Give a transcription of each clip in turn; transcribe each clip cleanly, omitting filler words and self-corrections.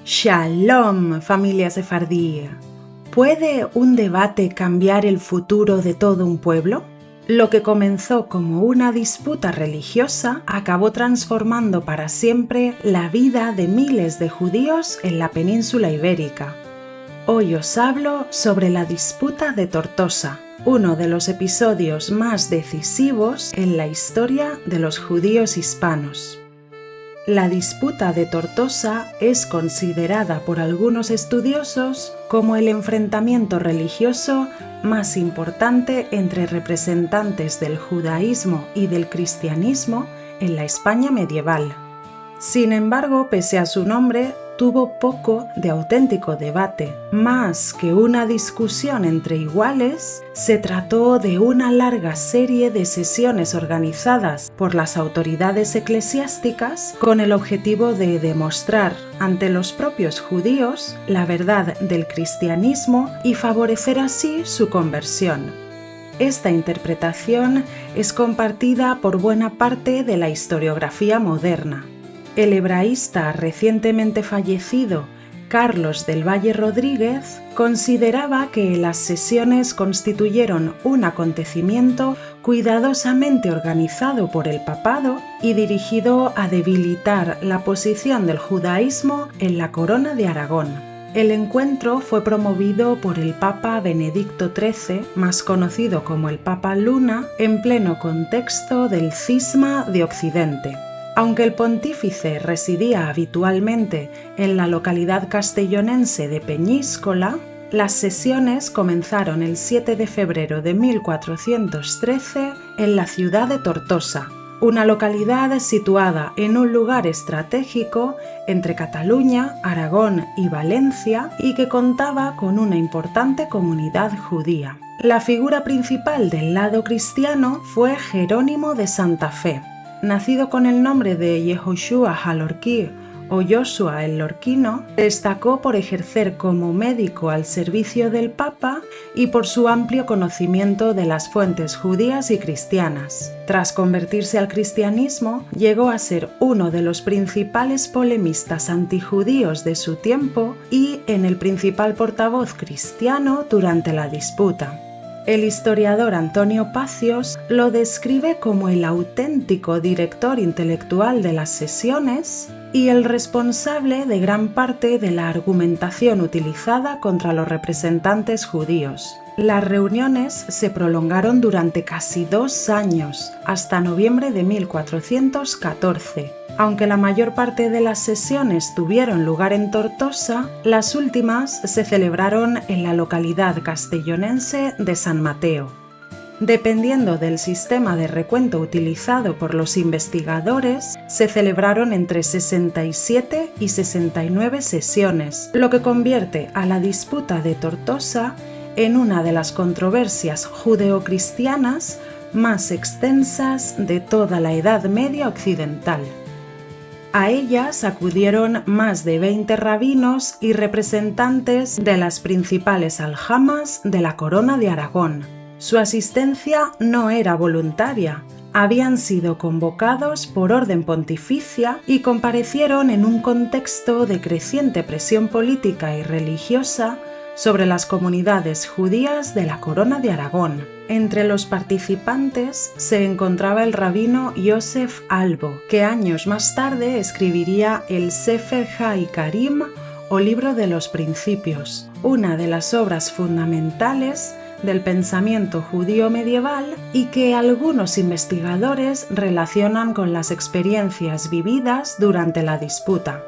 Shalom, familia sefardí. ¿Puede un debate cambiar el futuro de todo un pueblo? Lo que comenzó como una disputa religiosa acabó transformando para siempre la vida de miles de judíos en la península ibérica. Hoy os hablo sobre la disputa de Tortosa, uno de los episodios más decisivos en la historia de los judíos hispanos. La disputa de Tortosa es considerada por algunos estudiosos como el enfrentamiento religioso más importante entre representantes del judaísmo y del cristianismo en la España medieval. Sin embargo, pese a su nombre, tuvo poco de auténtico debate. Más que una discusión entre iguales, se trató de una larga serie de sesiones organizadas por las autoridades eclesiásticas con el objetivo de demostrar ante los propios judíos la verdad del cristianismo y favorecer así su conversión. Esta interpretación es compartida por buena parte de la historiografía moderna. El hebraísta recientemente fallecido Carlos del Valle Rodríguez consideraba que las sesiones constituyeron un acontecimiento cuidadosamente organizado por el papado y dirigido a debilitar la posición del judaísmo en la Corona de Aragón. El encuentro fue promovido por el Papa Benedicto XIII, más conocido como el Papa Luna, en pleno contexto del Cisma de Occidente. Aunque el pontífice residía habitualmente en la localidad castellonense de Peñíscola, las sesiones comenzaron el 7 de febrero de 1413 en la ciudad de Tortosa, una localidad situada en un lugar estratégico entre Cataluña, Aragón y Valencia y que contaba con una importante comunidad judía. La figura principal del lado cristiano fue Jerónimo de Santa Fe. Nacido con el nombre de Yehoshua HaLorquí o Joshua el Lorquino, destacó por ejercer como médico al servicio del Papa y por su amplio conocimiento de las fuentes judías y cristianas. Tras convertirse al cristianismo, llegó a ser uno de los principales polemistas antijudíos de su tiempo y en el principal portavoz cristiano durante la disputa. El historiador Antonio Pacios lo describe como el auténtico director intelectual de las sesiones y el responsable de gran parte de la argumentación utilizada contra los representantes judíos. Las reuniones se prolongaron durante casi 2 años, hasta noviembre de 1414. Aunque la mayor parte de las sesiones tuvieron lugar en Tortosa, las últimas se celebraron en la localidad castellonense de San Mateo. Dependiendo del sistema de recuento utilizado por los investigadores, se celebraron entre 67 y 69 sesiones, lo que convierte a la disputa de Tortosa en una de las controversias judeocristianas más extensas de toda la Edad Media occidental. A ellas acudieron más de 20 rabinos y representantes de las principales aljamas de la Corona de Aragón. Su asistencia no era voluntaria, habían sido convocados por orden pontificia y comparecieron en un contexto de creciente presión política y religiosa sobre las comunidades judías de la Corona de Aragón. Entre los participantes se encontraba el rabino Yosef Albo, que años más tarde escribiría el Sefer HaIkarim o Libro de los Principios, una de las obras fundamentales del pensamiento judío medieval y que algunos investigadores relacionan con las experiencias vividas durante la disputa.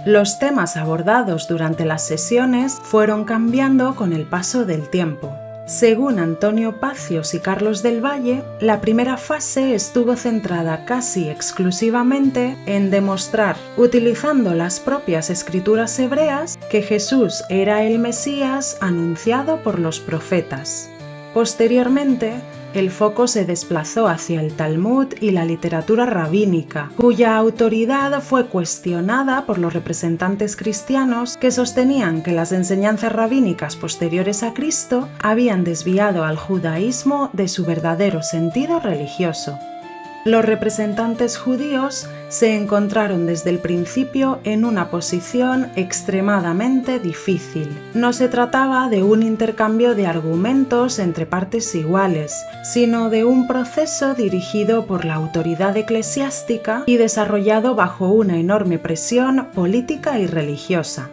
Los temas abordados durante las sesiones fueron cambiando con el paso del tiempo. Según Antonio Pacios y Carlos del Valle, la primera fase estuvo centrada casi exclusivamente en demostrar, utilizando las propias escrituras hebreas, que Jesús era el Mesías anunciado por los profetas. Posteriormente, el foco se desplazó hacia el Talmud y la literatura rabínica, cuya autoridad fue cuestionada por los representantes cristianos que sostenían que las enseñanzas rabínicas posteriores a Cristo habían desviado al judaísmo de su verdadero sentido religioso. Los representantes judíos se encontraron desde el principio en una posición extremadamente difícil. No se trataba de un intercambio de argumentos entre partes iguales, sino de un proceso dirigido por la autoridad eclesiástica y desarrollado bajo una enorme presión política y religiosa.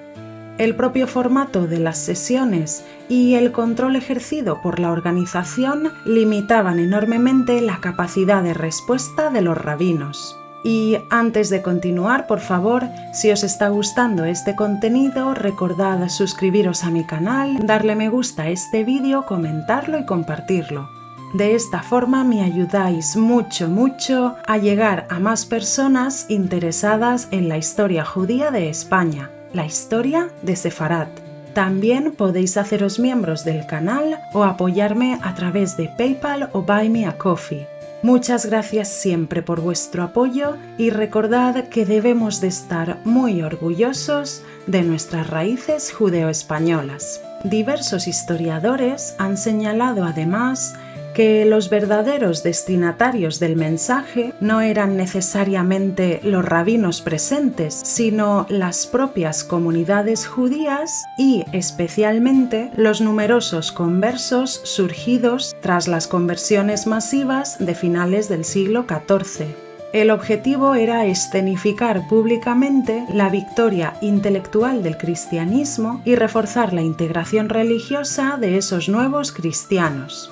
El propio formato de las sesiones y el control ejercido por la organización limitaban enormemente la capacidad de respuesta de los rabinos. Y antes de continuar, por favor, si os está gustando este contenido, recordad suscribiros a mi canal, darle me gusta a este vídeo, comentarlo y compartirlo. De esta forma me ayudáis mucho a llegar a más personas interesadas en la historia judía de España, la historia de Sefarat. También podéis haceros miembros del canal o apoyarme a través de PayPal o Buy Me a Coffee. Muchas gracias siempre por vuestro apoyo y recordad que debemos de estar muy orgullosos de nuestras raíces judeo-españolas. Diversos historiadores han señalado además que los verdaderos destinatarios del mensaje no eran necesariamente los rabinos presentes, sino las propias comunidades judías y, especialmente, los numerosos conversos surgidos tras las conversiones masivas de finales del siglo XIV. El objetivo era escenificar públicamente la victoria intelectual del cristianismo y reforzar la integración religiosa de esos nuevos cristianos.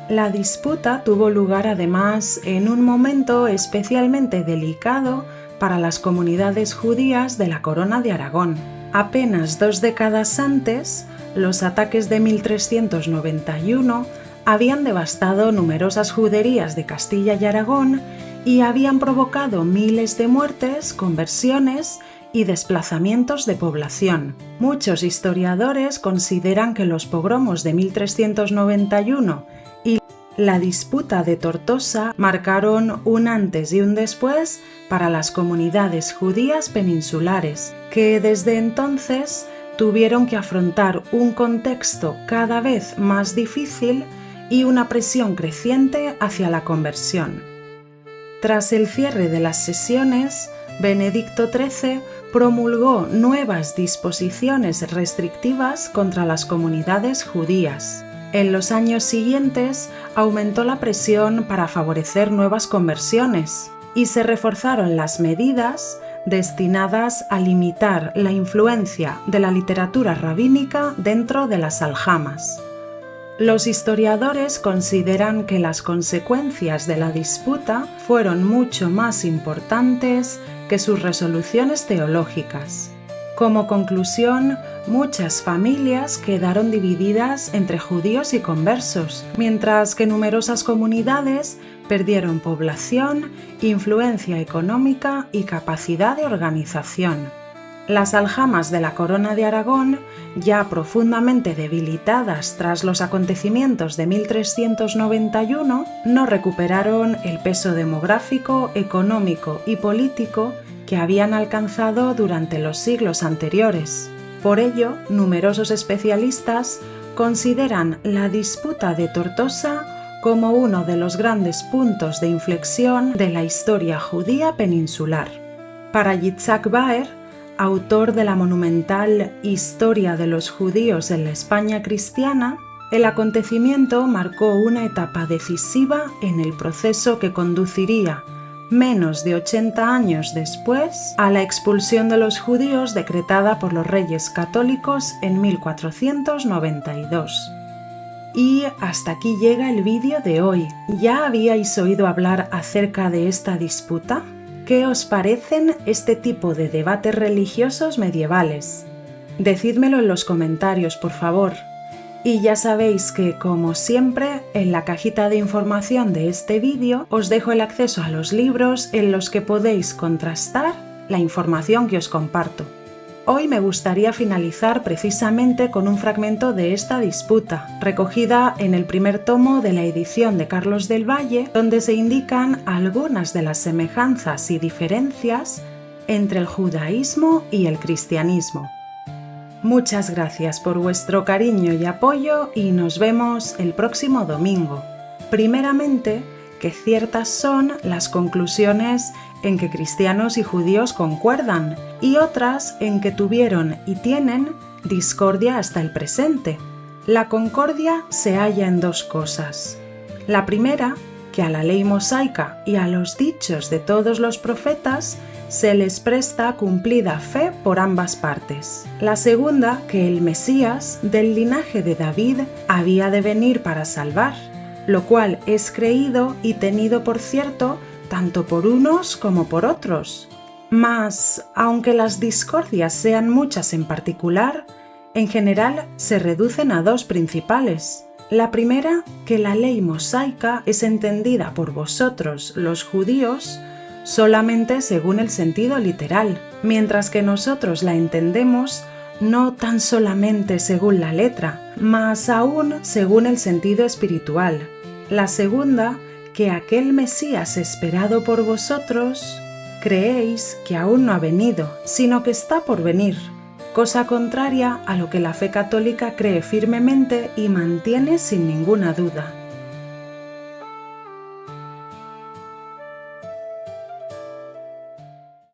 La disputa tuvo lugar además en un momento especialmente delicado para las comunidades judías de la Corona de Aragón. Apenas 2 décadas antes, los ataques de 1391 habían devastado numerosas juderías de Castilla y Aragón y habían provocado miles de muertes, conversiones y desplazamientos de población. Muchos historiadores consideran que los pogromos de 1391 y la disputa de Tortosa marcaron un antes y un después para las comunidades judías peninsulares, que desde entonces tuvieron que afrontar un contexto cada vez más difícil y una presión creciente hacia la conversión. Tras el cierre de las sesiones, Benedicto XIII promulgó nuevas disposiciones restrictivas contra las comunidades judías. En los años siguientes aumentó la presión para favorecer nuevas conversiones y se reforzaron las medidas destinadas a limitar la influencia de la literatura rabínica dentro de las aljamas. Los historiadores consideran que las consecuencias de la disputa fueron mucho más importantes que sus resoluciones teológicas. Como conclusión, muchas familias quedaron divididas entre judíos y conversos, mientras que numerosas comunidades perdieron población, influencia económica y capacidad de organización. Las aljamas de la Corona de Aragón, ya profundamente debilitadas tras los acontecimientos de 1391, no recuperaron el peso demográfico, económico y político que habían alcanzado durante los siglos anteriores. Por ello, numerosos especialistas consideran la disputa de Tortosa como uno de los grandes puntos de inflexión de la historia judía peninsular. Para Yitzhak Baer, autor de la monumental Historia de los judíos en la España cristiana, el acontecimiento marcó una etapa decisiva en el proceso que conduciría, menos de 80 años después, a la expulsión de los judíos decretada por los reyes católicos en 1492. Y hasta aquí llega el vídeo de hoy. ¿Ya habíais oído hablar acerca de esta disputa? ¿Qué os parecen este tipo de debates religiosos medievales? Decídmelo en los comentarios, por favor. Y ya sabéis que, como siempre, en la cajita de información de este vídeo os dejo el acceso a los libros en los que podéis contrastar la información que os comparto. Hoy me gustaría finalizar precisamente con un fragmento de esta disputa, recogida en el primer tomo de la edición de Carlos del Valle, donde se indican algunas de las semejanzas y diferencias entre el judaísmo y el cristianismo. Muchas gracias por vuestro cariño y apoyo y nos vemos el próximo domingo. Primeramente, que ciertas son las conclusiones en que cristianos y judíos concuerdan y otras en que tuvieron y tienen discordia hasta el presente. La concordia se halla en dos cosas. La primera, que a la ley mosaica y a los dichos de todos los profetas se les presta cumplida fe por ambas partes. La segunda, que el Mesías del linaje de David había de venir para salvar, lo cual es creído y tenido por cierto tanto por unos como por otros. Mas, aunque las discordias sean muchas en particular, en general se reducen a dos principales. La primera, que la ley mosaica es entendida por vosotros, los judíos, solamente según el sentido literal, mientras que nosotros la entendemos no tan solamente según la letra, mas aún según el sentido espiritual. La segunda, que aquel Mesías esperado por vosotros, creéis que aún no ha venido, sino que está por venir, cosa contraria a lo que la fe católica cree firmemente y mantiene sin ninguna duda.